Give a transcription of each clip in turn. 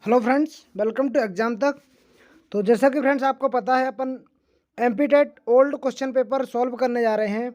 Hello friends, welcome to exam Tak. तो जैसा कि फ्रेंड्स आपको पता है, अपन MP TET old question paper solve करने जा रहे हैं।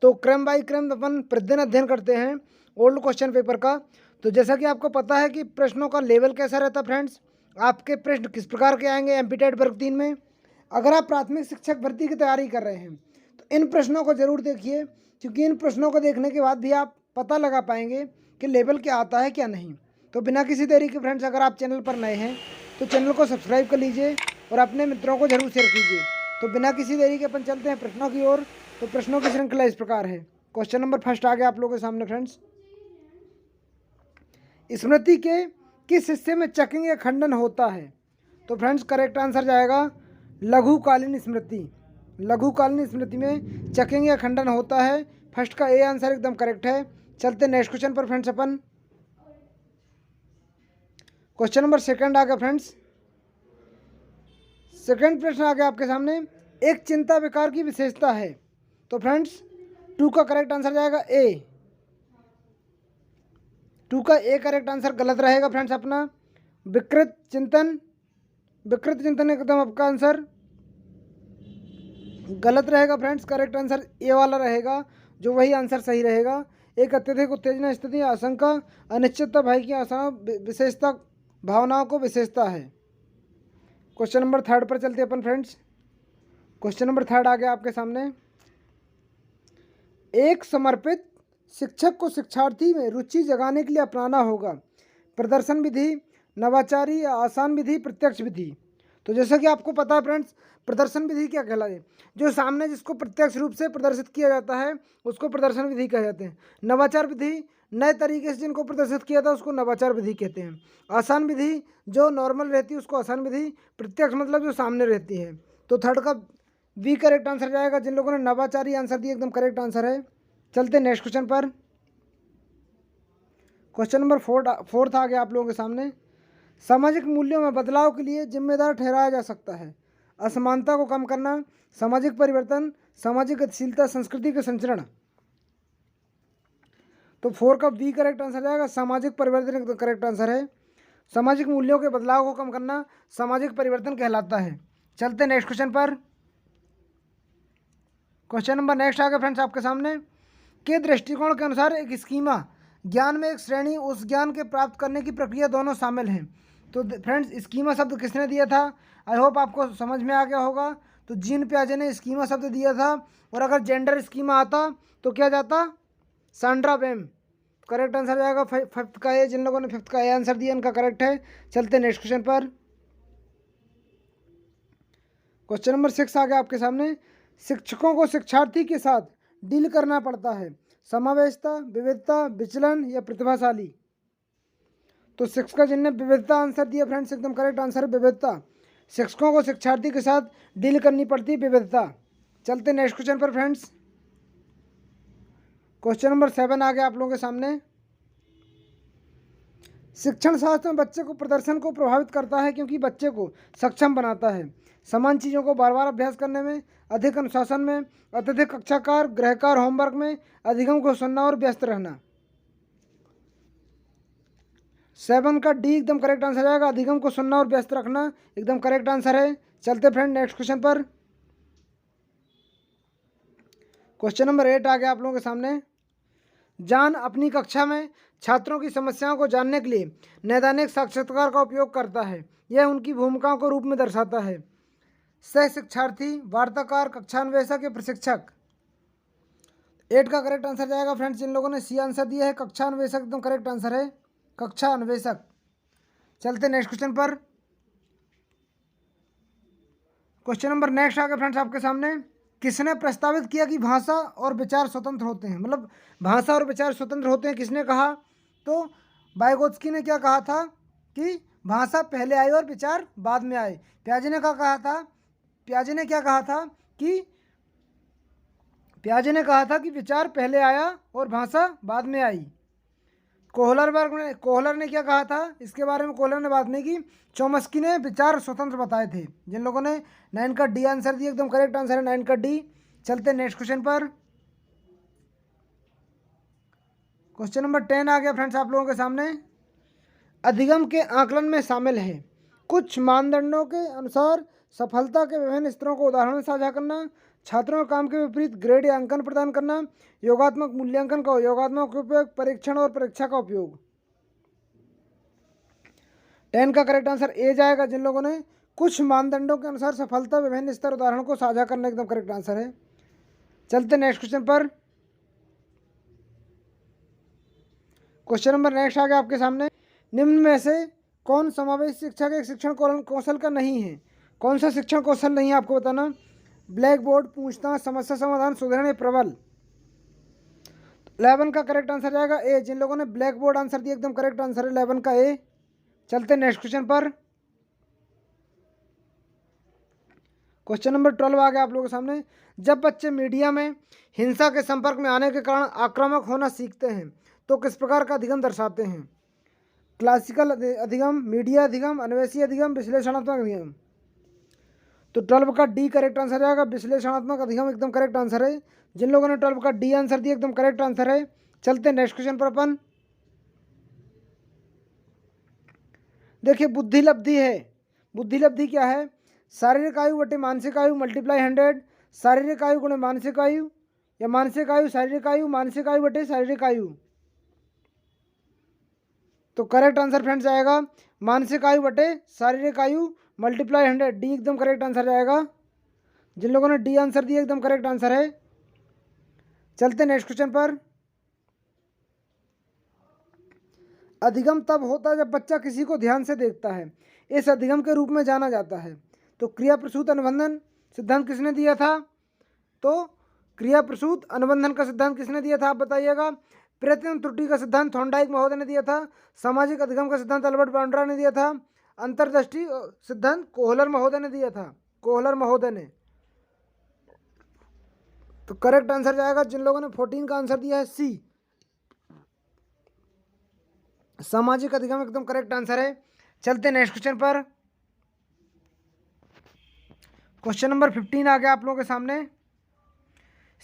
तो क्रम बाय क्रम अपन प्रतिदिन अध्ययन करते हैं ओल्ड क्वेश्चन पेपर का। तो जैसा कि आपको पता है कि प्रश्नों का लेवल कैसा रहता है फ्रेंड्स, आपके प्रश्न किस प्रकार के आएंगे एमपी टेट वर्ग 3 में। अगर आप प्राथमिक शिक्षक भर्ती की तैयारी कर रहे हैं तो इन प्रश्नों को जरूर देखिए, क्योंकि इन प्रश्नों को देखने के बाद भी आप पता लगा पाएंगे कि लेवल क्या आता है क्या नहीं। तो बिना किसी देरी के फ्रेंड्स, अगर आप चैनल पर नए हैं तो चैनल को सब्सक्राइब कर लीजिए और अपने मित्रों को जरूर शेयर कीजिए। तो बिना किसी देरी के अपन चलते हैं प्रश्नों की ओर। तो प्रश्नों की श्रृंखला इस प्रकार है। क्वेश्चन नंबर फर्स्ट आ गया आप लोगों के सामने फ्रेंड्स। स्मृति के किस हिस्से में चेकिंग या खंडन होता है? तो फ्रेंड्स करेक्ट आंसर जाएगा लघुकालीन स्मृति। लघुकालीन स्मृति में चेकिंग या खंडन होता है। फर्स्ट का ए आंसर एकदम करेक्ट है। चलते नेक्स्ट क्वेश्चन पर फ्रेंड्स अपन। क्वेश्चन नंबर सेकंड आ गया फ्रेंड्स। सेकंड प्रश्न आ गया आपके सामने, एक चिंता विकार की विशेषता है। तो फ्रेंड्स 2 का करेक्ट आंसर जाएगा ए। 2 का ए करेक्ट आंसर गलत रहेगा फ्रेंड्स अपना। विकृत चिंतन, विकृत चिंतन एकदम आपका आंसर गलत रहेगा फ्रेंड्स। करेक्ट आंसर ए वाला रहेगा, जो वही आंसर सही रहेगा। एक अत्यधिक उत्तेजना स्थिति, आशंका, अनिश्चितता, भय की आशा, विशेषता, भावनाओं को विशेषता है। क्वेश्चन नंबर थर्ड पर चलते हैं अपन फ्रेंड्स। क्वेश्चन नंबर थर्ड आ गया आपके सामने। एक समर्पित शिक्षक को शिक्षार्थी में रुचि जगाने के लिए अपनाना होगा प्रदर्शन विधि, नवाचारी या आसान विधि, प्रत्यक्ष विधि। तो जैसा कि आपको पता है फ्रेंड्स, प्रदर्शन विधि क्या कहलाए? जो सामने जिसको प्रत्यक्ष रूप से प्रदर्शित किया जाता है उसको प्रदर्शन विधि कहे जाते हैं। नवाचार विधि, नए तरीके से जिनको प्रदर्शित किया था उसको नवाचार विधि कहते हैं। आसान विधि जो नॉर्मल रहती है उसको आसान विधि। प्रत्यक्ष मतलब जो सामने रहती है। तो थर्ड का बी करेक्ट आंसर जाएगा। जिन लोगों ने नवाचारी आंसर दिया एकदम करेक्ट आंसर है। चलते नेक्स्ट क्वेश्चन पर। क्वेश्चन नंबर फोर्थ आ गया आप लोगों के सामने। सामाजिक मूल्यों में बदलाव के लिए जिम्मेदार ठहराया जा सकता है असमानता को कम करना, सामाजिक परिवर्तन, सामाजिक गतिशीलता, संस्कृति के संचरण। तो 4 का बी करेक्ट आंसर जाएगा सामाजिक परिवर्तन एकदम करेक्ट आंसर है। सामाजिक मूल्यों के बदलाव को कम करना सामाजिक परिवर्तन कहलाता है। चलते नेक्स्ट क्वेश्चन पर। क्वेश्चन नंबर नेक्स्ट आ गया फ्रेंड्स आपके सामने। के दृष्टिकोण के अनुसार एक स्कीमा ज्ञान में एक श्रेणी, उस ज्ञान के प्राप्त करने की प्रक्रिया दोनों शामिल हैं। तो फ्रेंड्स स्कीमा शब्द किसने दिया था? आई होप आपको समझ में आ गया होगा। तो जीन पियाजे ने स्कीमा शब्द दिया था। और अगर जेंडर स्कीमा आता तो क्या जाता? सांड्रा बेम। करेक्ट आंसर जाएगा फिफ्थ का ए। जिन लोगों ने फिफ्थ का ए आंसर दिया उनका करेक्ट है। चलते नेक्स्ट क्वेश्चन पर। क्वेश्चन नंबर 6 आ गया आपके सामने। शिक्षकों को शिक्षार्थी के साथ डील करना पड़ता है समावेशिता, विविधता, विचलन या प्रतिभाशाली। तो 6 का जिनने विविधता आंसर दिया फ्रेंड्स एकदम करेक्ट आंसर है विविधता। शिक्षकों को शिक्षार्थी के साथ डील करनी पड़ती है विविधता। चलते नेक्स्ट क्वेश्चन पर फ्रेंड्स। क्वेश्चन नंबर 7 आ गया आप लोगों के सामने। शिक्षण शास्त्र में बच्चे को प्रदर्शन को प्रभावित करता है क्योंकि बच्चे को सक्षम बनाता है समान चीज़ों को बार बार अभ्यास करने में, अधिक अनुशासन में, अत्यधिक कक्षाकार गृहकार होमवर्क में, अधिगम को सुनना और व्यस्त रहना। 7 का डी एकदम करेक्ट आंसर आएगा। अधिगम को सुनना और व्यस्त रखना एकदम करेक्ट आंसर है। चलते फ्रेंड नेक्स्ट क्वेश्चन पर। क्वेश्चन नंबर 8 आ गया आप लोगों के सामने। जान अपनी कक्षा में छात्रों की समस्याओं को जानने के लिए नैदानिक साक्षात्कार का उपयोग करता है। यह उनकी भूमिकाओं को रूप में दर्शाता है। सह शिक्षार्थी, वार्ताकार, कक्षान्वेषक या प्रशिक्षक। 8 का करेक्ट आंसर जाएगा फ्रेंड्स। जिन लोगों ने सी आंसर दिया है कक्षान्वेषक एकदम करेक्ट आंसर है, कक्षा अन्वेषक। चलते नेक्स्ट क्वेश्चन पर। क्वेश्चन नंबर नेक्स्ट आ गया फ्रेंड्स आपके सामने। किसने प्रस्तावित किया कि भाषा और विचार स्वतंत्र होते हैं? मतलब भाषा और विचार स्वतंत्र होते हैं किसने कहा? तो वाइगोत्स्की ने क्या कहा था कि भाषा पहले आई और विचार बाद में आए। पियाजे ने क्या कहा था? पियाजे ने क्या कहा था कि पियाजे ने कहा था कि विचार पहले आया और भाषा बाद में आई। कोहलर ने क्या कहा था इसके बारे में? कोहलर ने बात नहीं की। चोम्स्की ने विचार स्वतंत्र बताए थे। जिन लोगों ने 9 का डी आंसर दिया एकदम करेक्ट आंसर है 9 का डी। चलते नेक्स्ट क्वेश्चन पर। क्वेश्चन नंबर 10 आ गया फ्रेंड्स आप लोगों के सामने। अधिगम के आकलन में शामिल है। कुछ मानदंडों के अनुसार सफलता के विभिन्न स्तरों को उदाहरण साझा करना, छात्रों के काम के विपरीत ग्रेड या अंकन प्रदान करना, योगात्मक मूल्यांकन का योगात्मक उपयोग, परीक्षण और परीक्षा का उपयोग। 10 का करेक्ट आंसर ए जाएगा। जिन लोगों ने कुछ मानदंडों के अनुसार सफलता विभिन्न स्तर उदाहरणों को साझा करना एकदम करेक्ट आंसर है। चलते नेक्स्ट क्वेश्चन पर। क्वेश्चन नंबर नेक्स्ट आ गया आपके सामने। निम्न में से कौन समावेश शिक्षा के शिक्षण कौशल का नहीं है? कौन सा शिक्षण कौशल नहीं है आपको बताना। ब्लैक बोर्ड, पूछताछ, समस्या समाधान, सुदृढ़, प्रबल। 11 का करेक्ट आंसर जाएगा ए। जिन लोगों ने ब्लैक बोर्ड आंसर दिया एकदम करेक्ट आंसर है 11 का ए। चलते नेक्स्ट क्वेश्चन पर। क्वेश्चन नंबर 12 आ गया आप लोगों के सामने। जब बच्चे मीडिया में हिंसा के संपर्क में आने के कारण आक्रामक होना सीखते हैं तो किस प्रकार का अधिगम दर्शाते हैं? क्लासिकल अधिगम, मीडिया अधिगम, अन्वेषी अधिगम, विश्लेषणात्मक अधिगम। तो 12 का डी करेक्ट आंसर जाएगा। विश्लेषणात्मक अधिगम एकदम करेक्ट आंसर है। जिन लोगों ने 12 का डी आंसर दिया एकदम करेक्ट आंसर है। चलते नेक्स्ट क्वेश्चन पर अपन। देखिए बुद्धिलब्धि है। बुद्धिलब्धि क्या है? शारीरिक आयु बटे मानसिक आयु मल्टीप्लाई 100। शारीरिक आयु गुणे मानसिक आयु या मानसिक आयु शारीरिक आयु, मानसिक आयु बटे शारीरिक आयु। तो करेक्ट आंसर फ्रेंड्स आएगा मानसिक आयु बटे शारीरिक आयु मल्टीप्लाई 100। डी एकदम करेक्ट आंसर जाएगा। जिन लोगों ने डी आंसर दिया एकदम करेक्ट आंसर है। चलते नेक्स्ट क्वेश्चन पर। अधिगम तब होता है जब बच्चा किसी को ध्यान से देखता है। इस अधिगम के रूप में जाना जाता है। तो क्रिया प्रसूत अनुबंधन सिद्धांत किसने दिया था? तो क्रिया प्रसूत अनुबंधन का सिद्धांत किसने दिया था आप बताइएगा। प्रयत्न त्रुटि का सिद्धांत थॉर्नडाइक महोदय ने दिया था। सामाजिक अधिगम का सिद्धांत अल्बर्ट बांड्रा ने दिया था। अंतर्दृष्टि सिद्धांत कोहलर महोदय ने दिया था। कोहलर महोदय ने। तो करेक्ट आंसर जाएगा। जिन लोगों ने 14 का आंसर दिया है सी, सामाजिक अधिगम एकदम करेक्ट आंसर है। चलते नेक्स्ट क्वेश्चन पर। क्वेश्चन नंबर 15 आ गया आप लोगों के सामने।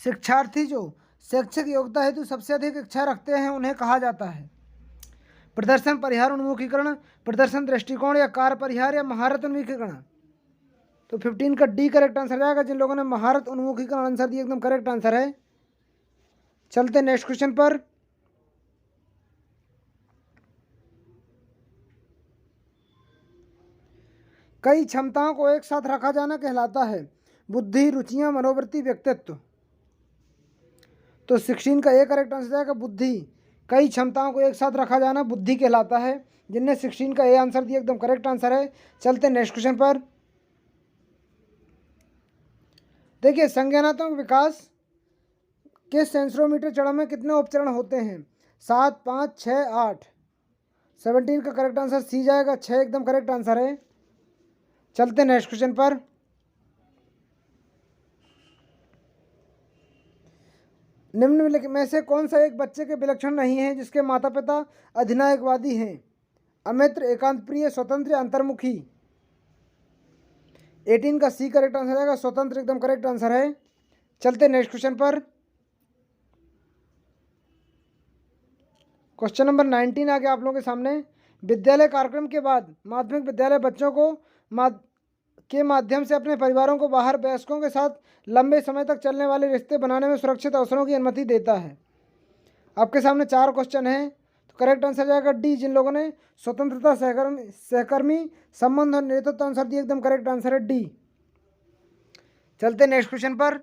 शिक्षार्थी जो शैक्षिक योग्यता हेतु सबसे अधिक इच्छा रखते हैं उन्हें कहा जाता है। प्रदर्शन परिहार उन्मुखीकरण, प्रदर्शन दृष्टिकोण या कार्य परिहार या महारत उन्मुखीकरण। तो 15 का डी करेक्ट आंसर जाएगा। जिन लोगों ने महारत उन्मुखीकरण आंसर दिया एकदम करेक्ट आंसर है। चलते नेक्स्ट क्वेश्चन पर। कई क्षमताओं को एक साथ रखा जाना कहलाता है। बुद्धि, रुचियां, मनोवृत्ति, व्यक्तित्व। तो 16 का ए करेक्ट आंसर जाएगा बुद्धि। कई क्षमताओं को एक साथ रखा जाना बुद्धि कहलाता है। जिनने 16 का ए आंसर दिया एकदम करेक्ट आंसर है। चलते नेक्स्ट क्वेश्चन पर। देखिए संज्ञानात्मक विकास के सेंसरोमीटर चरण में कितने उपचरण होते हैं? 7, 5, 6, 8। 17 का करेक्ट आंसर सी जाएगा। 6 एकदम करेक्ट आंसर है। चलते नेक्स्ट क्वेश्चन पर। निम्न में से कौन सा एक बच्चे के विलक्षण नहीं है जिसके माता पिता अधिनायकवादी हैं? अमित्र, एकांत प्रिय, स्वतंत्र, अंतर्मुखी। 18 का सी करेक्ट आंसर आएगा। स्वतंत्र एकदम करेक्ट आंसर है। चलते नेक्स्ट क्वेश्चन पर। क्वेश्चन नंबर 19 आ गया आप लोगों के सामने। विद्यालय कार्यक्रम के बाद माध्यमिक विद्यालय बच्चों को के माध्यम से अपने परिवारों को बाहर वयस्कों के साथ लंबे समय तक चलने वाले रिश्ते बनाने में सुरक्षित अवसरों की अनुमति देता है। आपके सामने 4 क्वेश्चन हैं। तो करेक्ट आंसर जाएगा डी। जिन लोगों ने स्वतंत्रता, सहकर्मी संबंध और नेतृत्व आंसर दिए एकदम करेक्ट आंसर है डी। चलते नेक्स्ट क्वेश्चन पर।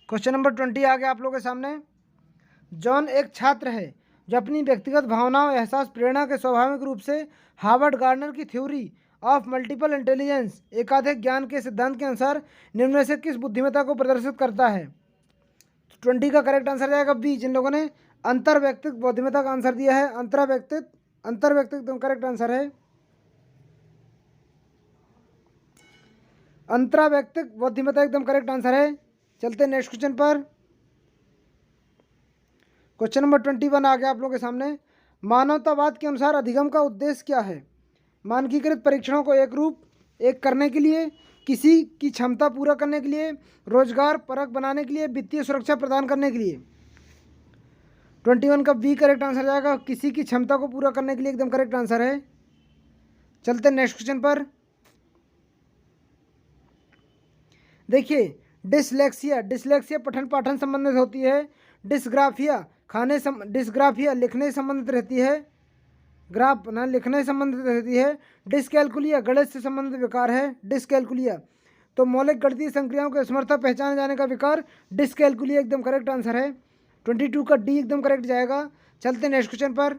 क्वेश्चन नंबर 20 आ गया आप लोगों के सामने। जॉन एक छात्र है जो अपनी व्यक्तिगत भावनाओं, एहसास, प्रेरणा के स्वाभाविक रूप से हार्वर्ड गार्डनर की थ्योरी ऑफ मल्टीपल इंटेलिजेंस एकाधिक ज्ञान के सिद्धांत के अनुसार निम्न में से किस बुद्धिमत्ता को प्रदर्शित करता है? 20 का करेक्ट आंसर जाएगा बी। जिन लोगों ने अंतर्वैयक्तिक बुद्धिमत्ता का आंसर दिया है अंतर्वैयक्तिक तो करेक्ट आंसर है। अंतर्वैयक्तिक बुद्धिमत्ता एकदम करेक्ट आंसर है। चलते नेक्स्ट क्वेश्चन पर। क्वेश्चन नंबर 21 आ गया आप लोगों के सामने। मानवतावाद के अनुसार अधिगम का उद्देश्य क्या है? मानकीकृत परीक्षणों को एक करने के लिए, किसी की क्षमता पूरा करने के लिए, रोजगार परक बनाने के लिए, वित्तीय सुरक्षा प्रदान करने के लिए। 21 का बी करेक्ट आंसर जाएगा, किसी की क्षमता को पूरा करने के लिए एकदम करेक्ट आंसर है। चलते नेक्स्ट क्वेश्चन पर। देखिए डिसलेक्सिया पठन पाठन संबंधित होती है, डिस्ग्राफिया डिस्ग्राफिया लिखने संबंधित रहती है, ग्राफ ना लिखने संबंधित रहती है। डिसकैलकुलिया गणित से संबंधित विकार है, डिसकैलकुलिया। तो मौलिक गणितीय संक्रियाओं की असमर्थता पहचाने जाने का विकार डिसकैलकुलिया एकदम करेक्ट आंसर है। 22 का डी एकदम करेक्ट जाएगा। चलते नेक्स्ट क्वेश्चन पर।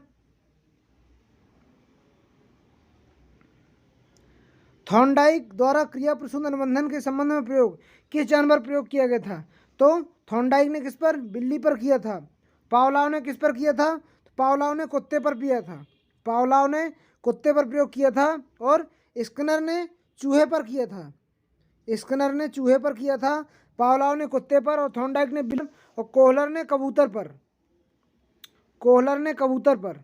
थॉर्नडाइक द्वारा क्रिया प्रसूत अनुबंधन के संबंध में प्रयोग किस जानवर प्रयोग किया गया था? तो थॉर्नडाइक ने किस पर? बिल्ली पर किया था। पावलाव ने किस पर किया था? तो पावलाव ने कुत्ते पर किया था। पावलाव ने कुत्ते पर प्रयोग किया था और स्किनर ने चूहे पर किया था। स्किनर ने चूहे पर किया था, पावलाव ने कुत्ते पर और थॉर्नडाइक ने बिल्ली और कोहलर ने कबूतर पर। कोहलर ने कबूतर पर।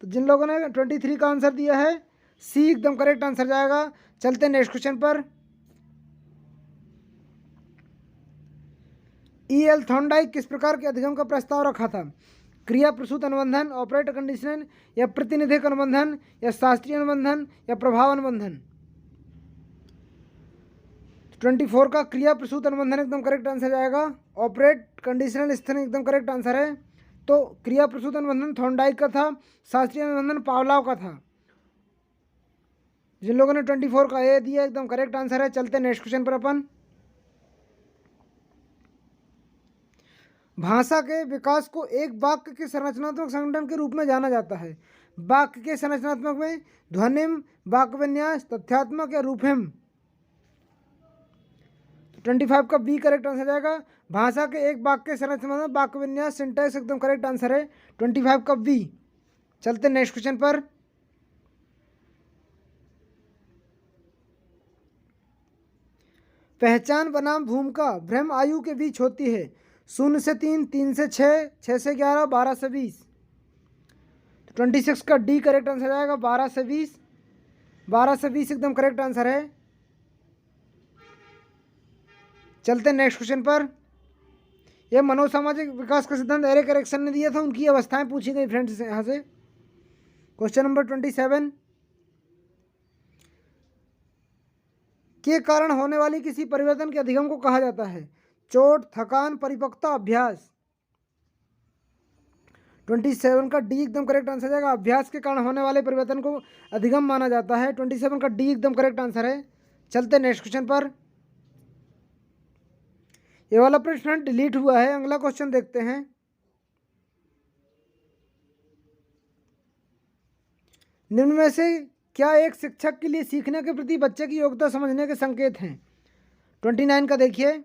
तो जिन लोगों ने 23 का आंसर दिया है सी एकदम करेक्ट आंसर जाएगा। चलते नेक्स्ट क्वेश्चन पर। E.L. थॉर्नडाइक किस प्रकार के अधिगम का प्रस्ताव रखा था? क्रिया प्रसूत अनुबंधन, ऑपरेटर कंडीशनर या प्रतिनिधिक अनुबंधन या शास्त्रीय अनुबंधन या प्रभाव अनुबंधन? 24 का क्रिया प्रसूत अनुबंधन एकदम करेक्ट आंसर जाएगा। ऑपरेट कंडीशनल स्थन एकदम करेक्ट आंसर है। तो क्रिया प्रसूत अनुबंधन थॉर्नडाइक का था, शास्त्रीय अनुबंधन पावलाव का था। जिन लोगों ने 24 का ए दिया एकदम करेक्ट आंसर है। चलते नेक्स्ट क्वेश्चन पर अपन। भाषा के विकास को एक वाक्य के संरचनात्मक संगठन के रूप में जाना जाता है। वाक्य के संरचनात्मक में ध्वनिम, वाक्य विन्यास, तथ्यात्मक या रूपहिम? 25 का बी करेक्ट आंसर जाएगा। भाषा के एक वाक्य के संरचना में वाक्य विन्यास, सिंटैक्स एकदम करेक्ट आंसर है। 25 का बी। चलते नेक्स्ट क्वेश्चन पर। पहचान बनाम भूमिका भ्रम आयु के बीच होती है। 0 से 3, 3 से 6, 6 से 11, 12 से 20। 26 का डी करेक्ट आंसर आएगा। 12 से 20, 12 से 20 एकदम करेक्ट आंसर है। चलते नेक्स्ट क्वेश्चन पर। यह मनोसामाजिक विकास का सिद्धांत एरिक एरिक्सन ने दिया था, उनकी अवस्थाएं पूछी गई फ्रेंड्स यहाँ से। क्वेश्चन नंबर 27 के कारण होने वाली किसी परिवर्तन के अधिगम को कहा जाता है? चोट, थकान, परिपक्वता, अभ्यास? 27 का डी एकदम करेक्ट आंसर जाएगा। अभ्यास के कारण होने वाले परिवर्तन को अधिगम माना जाता है। 27 का डी एकदम करेक्ट आंसर है। चलते नेक्स्ट क्वेश्चन पर। ये वाला प्रश्न डिलीट हुआ है, अगला क्वेश्चन देखते हैं। निम्न में से क्या एक शिक्षक के लिए सीखने के प्रति बच्चे की योग्यता समझने के संकेत हैं? 29 का देखिए।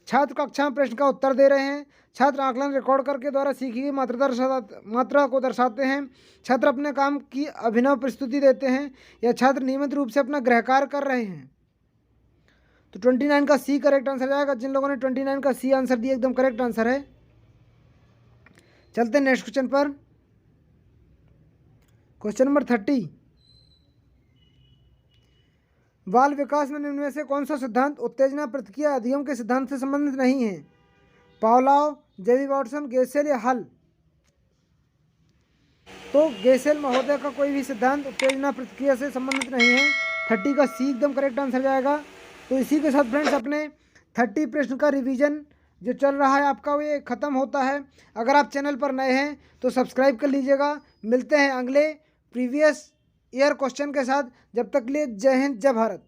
छात्र कक्षा में प्रश्न का उत्तर दे रहे हैं। छात्र आकलन रिकॉर्ड करके द्वारा सीखी गई मात्रा को दर्शाते हैं। छात्र अपने काम की अभिनव प्रस्तुति देते हैं या छात्र नियमित रूप से अपना गृह कार्य कर रहे हैं। तो 29 का सी करेक्ट आंसर जाएगा। जिन लोगों ने 29 का सी आंसर दिया एकदम करेक्ट आंसर है। चलते हैं नेक्स्ट क्वेश्चन पर। Question number 30। बाल विकास में निम्न में से कौन सा सिद्धांत उत्तेजना प्रतिक्रिया अधिगम के सिद्धांत से संबंधित नहीं है? पावलाव, जेबी वाटसन, गेसेल या हल? तो गेसेल महोदय का कोई भी सिद्धांत उत्तेजना प्रतिक्रिया से संबंधित नहीं है। 30 का सी एकदम करेक्ट आंसर जाएगा। तो इसी के साथ फ्रेंड्स अपने 30 प्रश्न का रिवीजन जो चल रहा है आपका ये ख़त्म होता है। अगर आप चैनल पर नए हैं तो सब्सक्राइब कर लीजिएगा। मिलते हैं अगले प्रीवियस ईयर क्वेश्चन के साथ। जब तक लिए जय हिंद, जय भारत।